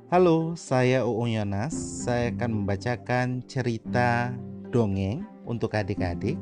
Halo, saya Uung Yonas. Saya akan membacakan cerita dongeng untuk adik-adik.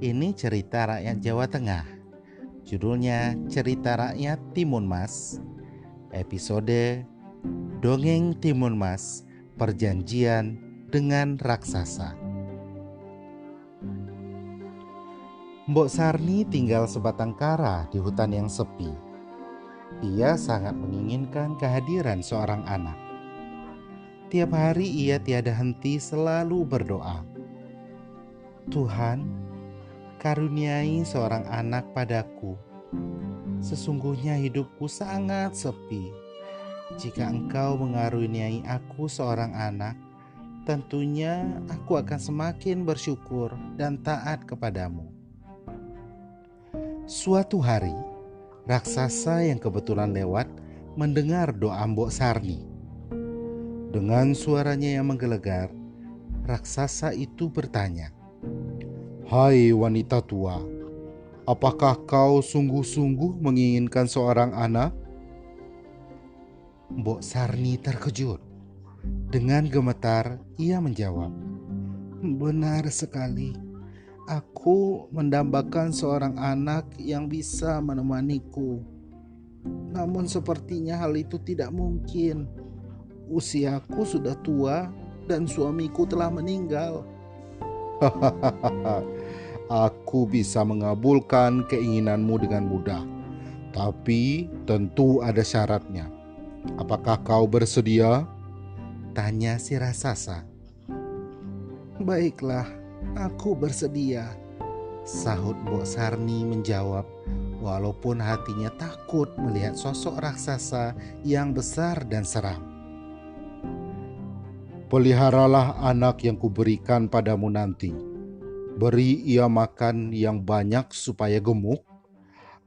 Ini cerita rakyat Jawa Tengah. Judulnya Cerita Rakyat Timun Mas. Episode Dongeng Timun Mas, Perjanjian dengan Raksasa. Mbok Sarni tinggal sebatang kara di hutan yang sepi. Ia sangat menginginkan kehadiran seorang anak. Tiap hari ia tiada henti selalu berdoa. Tuhan, karuniai seorang anak padaku. Sesungguhnya hidupku sangat sepi. Jika Engkau mengaruniai aku seorang anak, tentunya aku akan semakin bersyukur dan taat kepadamu. Suatu hari, raksasa yang kebetulan lewat mendengar doa Mbok Sarni. Dengan suaranya yang menggelegar, raksasa itu bertanya, "Hai wanita tua, apakah kau sungguh-sungguh menginginkan seorang anak?" Mbok Sarni terkejut. Dengan gemetar, ia menjawab, "Benar sekali. Aku mendambakan seorang anak yang bisa menemaniku. Namun sepertinya hal itu tidak mungkin. Usiaku sudah tua dan suamiku telah meninggal." "Aku bisa mengabulkan keinginanmu dengan mudah, tapi tentu ada syaratnya. Apakah kau bersedia?" tanya si raksasa. "Baiklah, aku bersedia," sahut Mbok Sarni menjawab, walaupun hatinya takut melihat sosok raksasa yang besar dan seram. "Peliharalah anak yang kuberikan padamu nanti. Beri ia makan yang banyak supaya gemuk.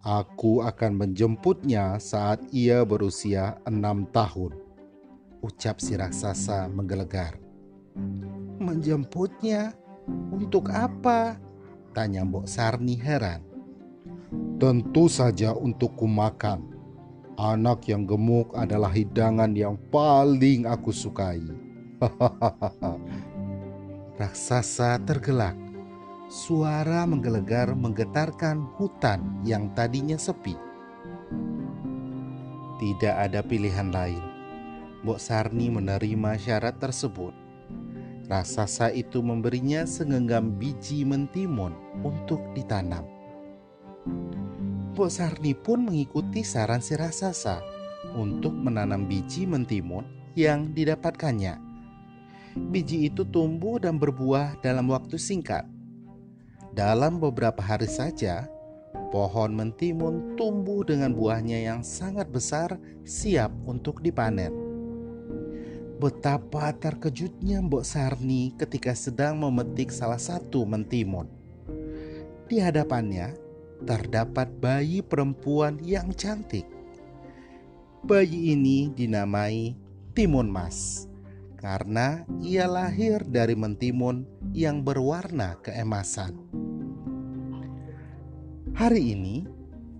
Aku akan menjemputnya saat ia berusia 6 tahun, ucap si raksasa menggelegar. "Menjemputnya? Untuk apa?" tanya Mbok Sarni heran. "Tentu saja untuk kumakan. Anak yang gemuk adalah hidangan yang paling aku sukai." Raksasa tergelak. Suara menggelegar menggetarkan hutan yang tadinya sepi. Tidak ada pilihan lain. Mbok Sarni menerima syarat tersebut. Raksasa itu memberinya segenggam biji mentimun untuk ditanam. Mbok Sarni pun mengikuti saran si raksasa untuk menanam biji mentimun yang didapatkannya. Biji itu tumbuh dan berbuah dalam waktu singkat. Dalam beberapa hari saja, pohon mentimun tumbuh dengan buahnya yang sangat besar, siap untuk dipanen. Betapa terkejutnya Mbok Sarni ketika sedang memetik salah satu mentimun. Di hadapannya terdapat bayi perempuan yang cantik. Bayi ini dinamai Timun Mas karena ia lahir dari mentimun yang berwarna keemasan. Hari ini,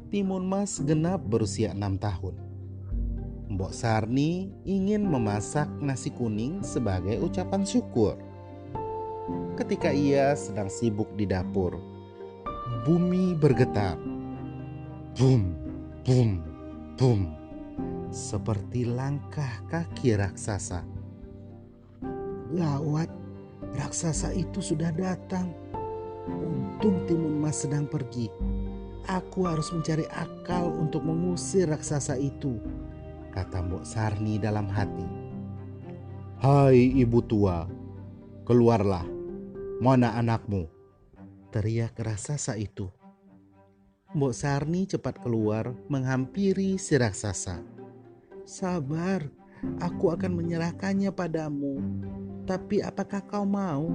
Timun Mas genap berusia 6 tahun. Mbok Sarni ingin memasak nasi kuning sebagai ucapan syukur. Ketika ia sedang sibuk di dapur, bumi bergetar. Bum, bum, bum. Seperti langkah kaki raksasa. Gawat, raksasa itu sudah datang. Untung Timun Mas sedang pergi. Aku harus mencari akal untuk mengusir raksasa itu, kata Mbok Sarni dalam hati. "Hai ibu tua, keluarlah. Mana anakmu?" teriak raksasa itu. Mbok Sarni cepat keluar menghampiri si raksasa. "Sabar, aku akan menyerahkannya padamu. Tapi apakah kau mau?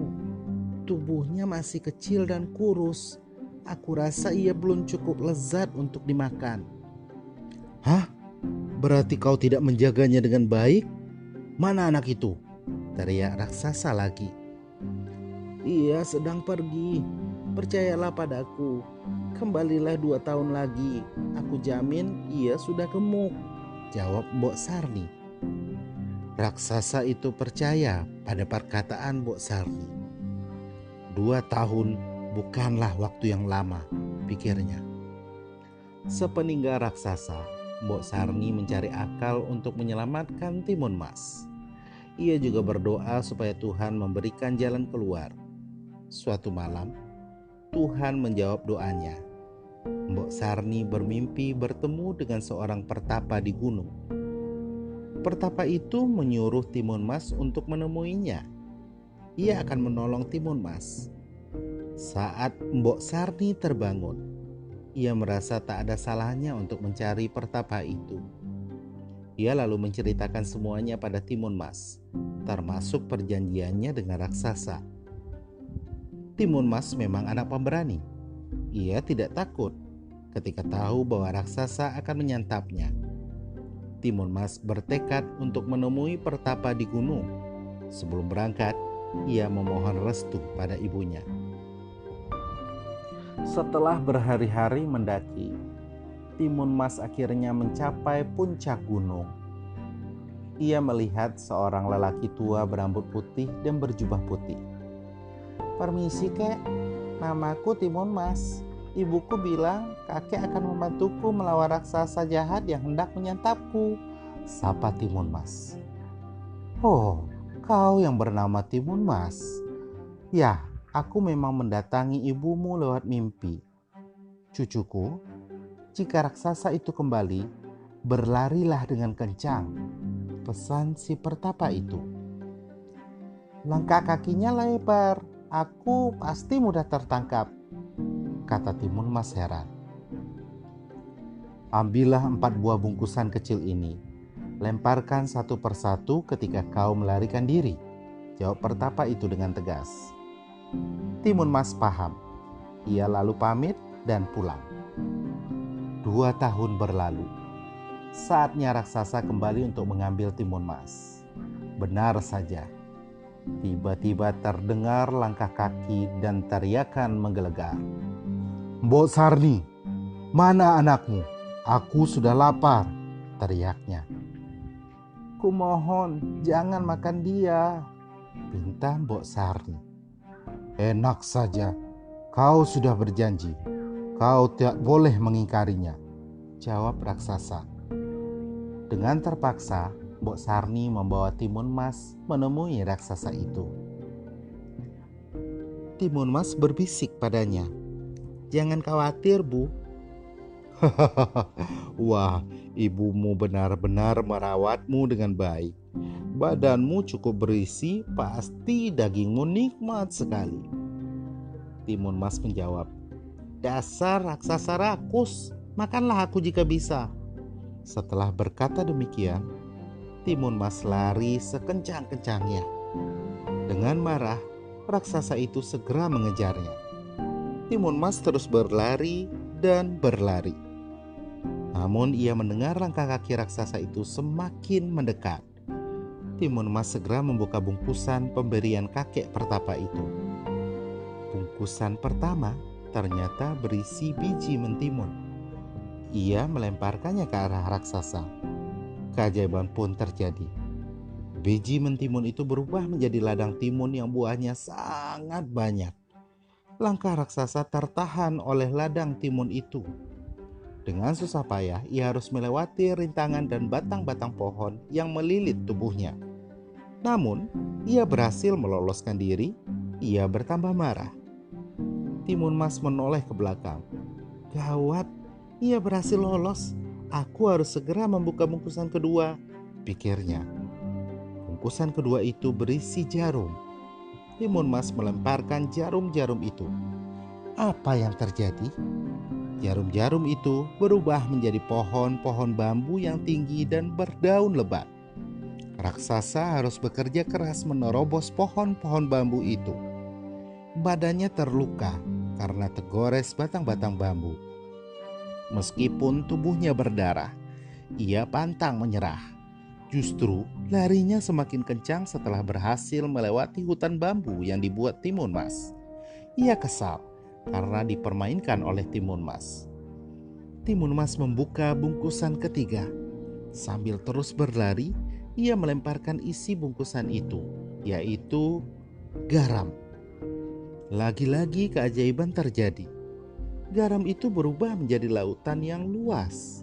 Tubuhnya masih kecil dan kurus. Aku rasa ia belum cukup lezat untuk dimakan." "Hah? Berarti kau tidak menjaganya dengan baik? Mana anak itu?" teriak raksasa lagi. "Ia sedang pergi. Percayalah padaku. Kembalilah 2 tahun lagi. Aku jamin ia sudah gemuk," jawab Mbok Sarni. Raksasa itu percaya pada perkataan Mbok Sarni. 2 tahun bukanlah waktu yang lama, pikirnya. Sepeninggal raksasa, Mbok Sarni mencari akal untuk menyelamatkan Timun Mas. Ia juga berdoa supaya Tuhan memberikan jalan keluar. Suatu malam, Tuhan menjawab doanya. Mbok Sarni bermimpi bertemu dengan seorang pertapa di gunung. Pertapa itu menyuruh Timun Mas untuk menemuinya. Ia akan menolong Timun Mas. Saat Mbok Sarni terbangun, ia merasa tak ada salahnya untuk mencari pertapa itu. Ia lalu menceritakan semuanya pada Timun Mas, termasuk perjanjiannya dengan raksasa. Timun Mas memang anak pemberani. Ia tidak takut ketika tahu bahwa raksasa akan menyantapnya. Timun Mas bertekad untuk menemui pertapa di gunung. Sebelum berangkat, ia memohon restu pada ibunya. Setelah berhari-hari mendaki, Timun Mas akhirnya mencapai puncak gunung. Ia melihat seorang lelaki tua berambut putih dan berjubah putih. "Permisi, Kek. Namaku Timun Mas. Ibuku bilang kakek akan membantuku melawan raksasa jahat yang hendak menyantapku," sapa Timun Mas. "Oh, kau yang bernama Timun Mas? Ya, aku memang mendatangi ibumu lewat mimpi. Cucuku, jika raksasa itu kembali, berlarilah dengan kencang," pesan si pertapa itu. "Langkah kakinya lebar, aku pasti mudah tertangkap," kata Timun Mas heran. "Ambillah 4 buah bungkusan kecil ini. Lemparkan satu persatu ketika kau melarikan diri," jawab pertapa itu dengan tegas. Timun Mas paham. Ia lalu pamit dan pulang. 2 tahun berlalu. Saatnya raksasa kembali untuk mengambil Timun Mas. Benar saja. Tiba-tiba terdengar langkah kaki dan teriakan menggelegar. "Mbok Sarni, mana anakmu? Aku sudah lapar," teriaknya. "Kumohon, jangan makan dia," pinta Mbok Sarni. "Enak saja, kau sudah berjanji. Kau tidak boleh mengingkarinya," jawab raksasa. Dengan terpaksa, Mbok Sarni membawa Timun Mas menemui raksasa itu. Timun Mas berbisik padanya, "Jangan khawatir, Bu." "Wah, ibumu benar-benar merawatmu dengan baik. Badanmu cukup berisi, pasti dagingmu nikmat sekali." Timun Mas menjawab, "Dasar raksasa rakus, makanlah aku jika bisa." Setelah berkata demikian, Timun Mas lari sekencang-kencangnya. Dengan marah, raksasa itu segera mengejarnya. Timun Mas terus berlari dan berlari. Namun ia mendengar langkah kaki raksasa itu semakin mendekat. Timun Mas segera membuka bungkusan pemberian kakek pertapa itu. Bungkusan pertama ternyata berisi biji mentimun. Ia melemparkannya ke arah raksasa. Keajaiban pun terjadi. Biji mentimun itu berubah menjadi ladang timun yang buahnya sangat banyak. Langkah raksasa tertahan oleh ladang timun itu. Dengan susah payah, ia harus melewati rintangan dan batang-batang pohon yang melilit tubuhnya. Namun, ia berhasil meloloskan diri. Ia bertambah marah. Timun Mas menoleh ke belakang. "Gawat, ia berhasil lolos. Aku harus segera membuka bungkusan kedua," pikirnya. Bungkusan kedua itu berisi jarum. Timun Mas melemparkan jarum-jarum itu. Apa yang terjadi? Jarum-jarum itu berubah menjadi pohon-pohon bambu yang tinggi dan berdaun lebat. Raksasa harus bekerja keras menerobos pohon-pohon bambu itu. Badannya terluka karena tergores batang-batang bambu. Meskipun tubuhnya berdarah, ia pantang menyerah. Justru larinya semakin kencang setelah berhasil melewati hutan bambu yang dibuat Timun Mas. Ia kesal karena dipermainkan oleh Timun Mas. Timun Mas membuka bungkusan ketiga. Sambil terus berlari, ia melemparkan isi bungkusan itu, yaitu garam. Lagi-lagi keajaiban terjadi. Garam itu berubah menjadi lautan yang luas.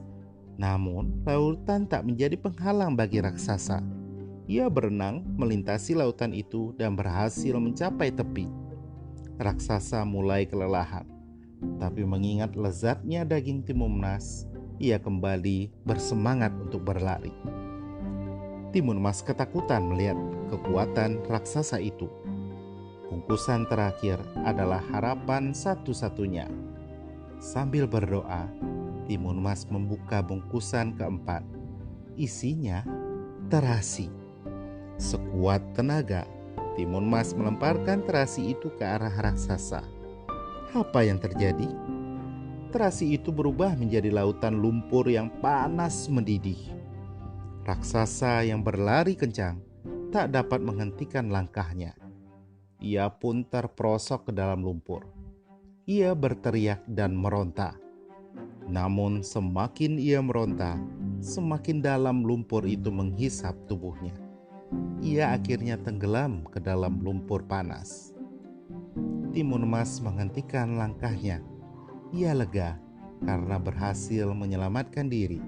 Namun, lautan tak menjadi penghalang bagi raksasa. Ia berenang melintasi lautan itu dan berhasil mencapai tepi. Raksasa mulai kelelahan, tapi mengingat lezatnya daging timun mas, ia kembali bersemangat untuk berlari. Timun mas ketakutan melihat kekuatan raksasa itu. Bungkusan terakhir adalah harapan satu-satunya. Sambil berdoa, Timun Mas membuka bungkusan keempat. Isinya terasi. Sekuat tenaga, Timun Mas melemparkan terasi itu ke arah raksasa. Apa yang terjadi? Terasi itu berubah menjadi lautan lumpur yang panas mendidih. Raksasa yang berlari kencang tak dapat menghentikan langkahnya. Ia pun terperosok ke dalam lumpur. Ia berteriak dan meronta. Namun semakin ia meronta, semakin dalam lumpur itu menghisap tubuhnya. Ia akhirnya tenggelam ke dalam lumpur panas. Timun Mas menghentikan langkahnya. Ia lega karena berhasil menyelamatkan diri.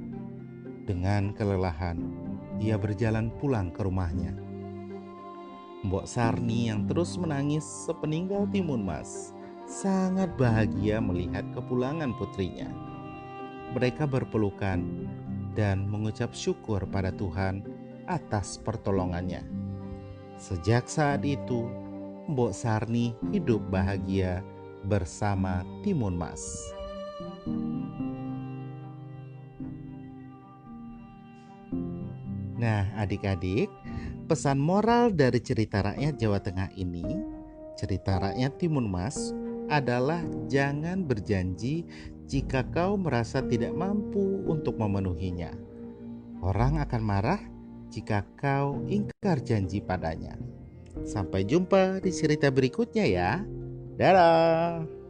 Dengan kelelahan, ia berjalan pulang ke rumahnya. Mbok Sarni yang terus menangis sepeninggal Timun Mas sangat bahagia melihat kepulangan putrinya. Mereka berpelukan dan mengucap syukur pada Tuhan atas pertolongannya. Sejak saat itu, Mbok Sarni hidup bahagia bersama Timun Mas. Nah, adik-adik, pesan moral dari cerita rakyat Jawa Tengah ini, cerita rakyat Timun Mas, adalah jangan berjanji jika kau merasa tidak mampu untuk memenuhinya. Orang akan marah jika kau ingkar janji padanya. Sampai jumpa di cerita berikutnya ya. Dadah.